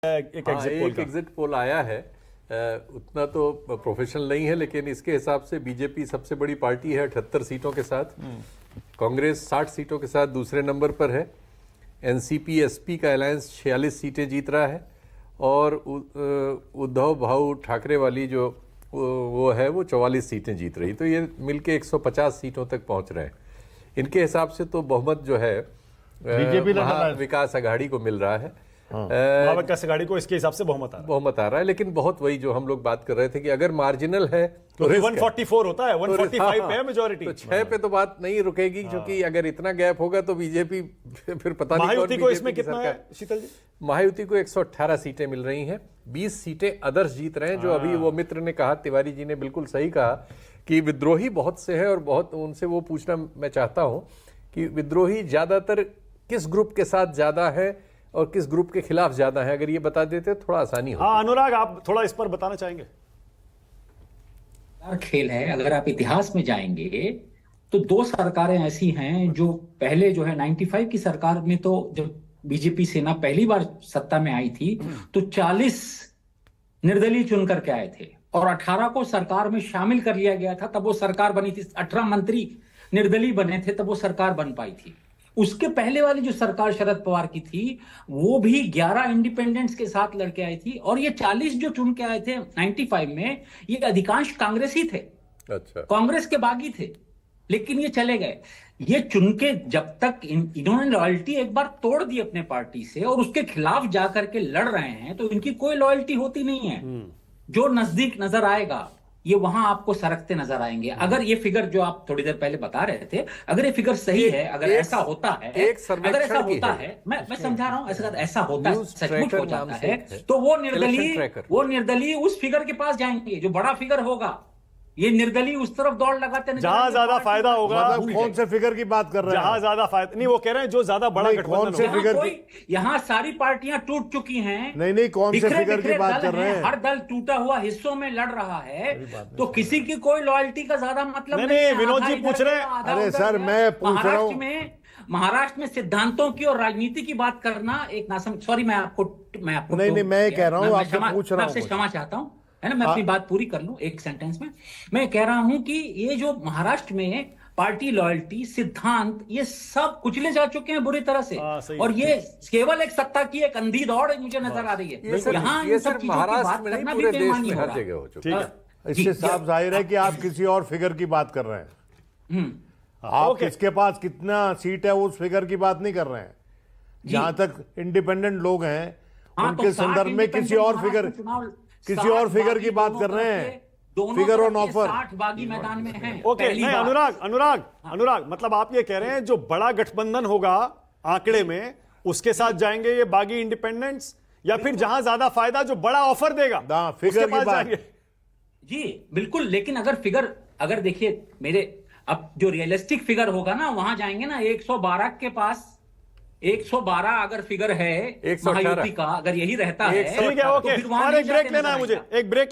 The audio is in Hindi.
एक एग्जिट पोल आया है। उतना तो प्रोफेशनल नहीं है, लेकिन इसके हिसाब से बीजेपी सबसे बड़ी पार्टी है 78 सीटों के साथ। कांग्रेस 60 सीटों के साथ दूसरे नंबर पर है। एनसीपी एसपी का अलायंस 46 सीटें जीत रहा है, और उद्धव भाऊ ठाकरे वाली जो वो है वो 44 सीटें जीत रही। तो ये मिलके 150 सीटों तक पहुंच रहे हैं। इनके हिसाब से तो बहुमत जो है बीजेपी विकास आघाड़ी को मिल रहा है। विकास आघाड़ी को इसके हिसाब से बहुमत आ रहा है। लेकिन बहुत वही जो हम लोग बात कर रहे थे कि अगर मार्जिनल है तो 144 होता है, 145 पे है मेजॉरिटी, तो 6 पे तो बात नहीं रुकेगी, क्योंकि अगर इतना गैप होगा तो बीजेपी फिर पता नहीं। महायुति को इसमें कितना है शीतल जी? महायुति को 118 सीटें मिल रही हैं, 20 सीटें अदर्स जीत रहे हैं। जो अभी वो मित्र ने कहा, तिवारी जी ने बिल्कुल सही कहा कि विद्रोही बहुत से हैं, और बहुत उनसे वो पूछना मैं चाहता हूं कि विद्रोही ज्यादातर किस ग्रुप के साथ ज्यादा है और किस ग्रुप के खिलाफ ज्यादा है। अगर ये बता देते थोड़ा आसानी हो। अनुराग, आप थोड़ा इस पर बताना चाहेंगे? खेल है। अगर आप इतिहास में जाएंगे तो 2 सरकारें ऐसी हैं जो पहले जो है 95 की सरकार में, तो जब बीजेपी सेना पहली बार सत्ता में आई थी तो 40 निर्दलीय चुन करके आए थे, और 18 को सरकार में शामिल कर लिया गया था, तब वो सरकार बनी थी। 18 मंत्री निर्दलीय बने थे, तब वो सरकार बन पाई थी। उसके पहले वाली जो सरकार शरद पवार की थी, वो भी 11 इंडिपेंडेंट्स के साथ लड़के आई थी, और ये 40 जो चुन के आए थे 95 में, ये अधिकांश कांग्रेसी थे। अच्छा। कांग्रेस के बागी थे, लेकिन ये चले गए। ये चुन के, जब तक इन्होंने लॉयल्टी एक बार तोड़ दी अपने पार्टी से और उसके खिलाफ जाकर के लड़ रहे हैं, तो इनकी कोई लॉयल्टी होती नहीं है। जो नजदीक नजर आएगा ये वहां आपको सरकते नजर आएंगे। अगर ये फिगर जो आप थोड़ी देर पहले बता रहे थे, अगर ये फिगर सही है, अगर ऐसा होता है, अगर ऐसा होता है, मैं समझा रहा हूं, ऐसा होता है, सचमुच हो जाता है, तो वो निर्दलीय उस फिगर के पास जाएंगे जो बड़ा फिगर होगा। ये निर्दलीय उस तरफ दौड़ लगाते हैं जहां ज्यादा फायदा होगा। मतलब कौन से फिगर की बात कर रहे हैं? जहां ज्यादा फायदा नहीं, वो कह रहे हैं जो ज्यादा बड़ा गठबंधन से फिगर यहाँ सारी पार्टियां टूट चुकी हैं। नहीं, कौन से फिगर की बात कर रहे हैं? हर दल टूटा हुआ हिस्सों में लड़ रहा है, तो किसी की कोई लॉयल्टी का ज्यादा मतलब नहीं। विनोद जी पूछ रहे हैं। अरे सर, मैं पूछ रहा हूँ, महाराष्ट्र में सिद्धांतों की और राजनीति की बात करना एक नासमझ। सॉरी, मैं आपको नहीं, मैं कह रहा हूँ, आपसे पूछ रहा हूँ, आपसे क्षमा चाहता हूँ, है ना। मैं अपनी बात पूरी कर लूं एक सेंटेंस में। मैं कह रहा हूं कि ये जो महाराष्ट्र में पार्टी लॉयल्टी, सिद्धांत, ये सब कुचले जा चुके हैं बुरी तरह से, और ये केवल एक सत्ता की एक अंधी दौड़ मुझे नजर आ रही है। यहाँ ये सब महाराष्ट्र में नहीं, पूरे देश में हर जगह हो चुका है। इससे साफ जाहिर है कि आप किसी और फिगर की बात कर रहे हैं। आप किसके पास कितना सीट है उस फिगर की बात नहीं कर रहे हैं। जहां तक इंडिपेंडेंट लोग हैं उनके संदर्भ में किसी और फिगर की बात कर रहे हैं। फिगर ऑन ऑफर 60 बागी मैदान में हैं। ओके, नहीं अनुराग, मतलब आप ये कह रहे हैं जो बड़ा गठबंधन होगा आंकड़े में, उसके साथ जाएंगे ये बागी इंडिपेंडेंट्स, या फिर जहां ज्यादा फायदा जो बड़ा ऑफर देगा फिगर की बात? जी बिल्कुल। लेकिन अगर देखिए मेरे, अब जो रियलिस्टिक फिगर होगा ना, वहां जाएंगे ना 112 के पास। 112 अगर फिगर है महायुति का, अगर यही रहता है, ठीक है। ओके, और एक ब्रेक लेना है मुझे, एक ब्रेक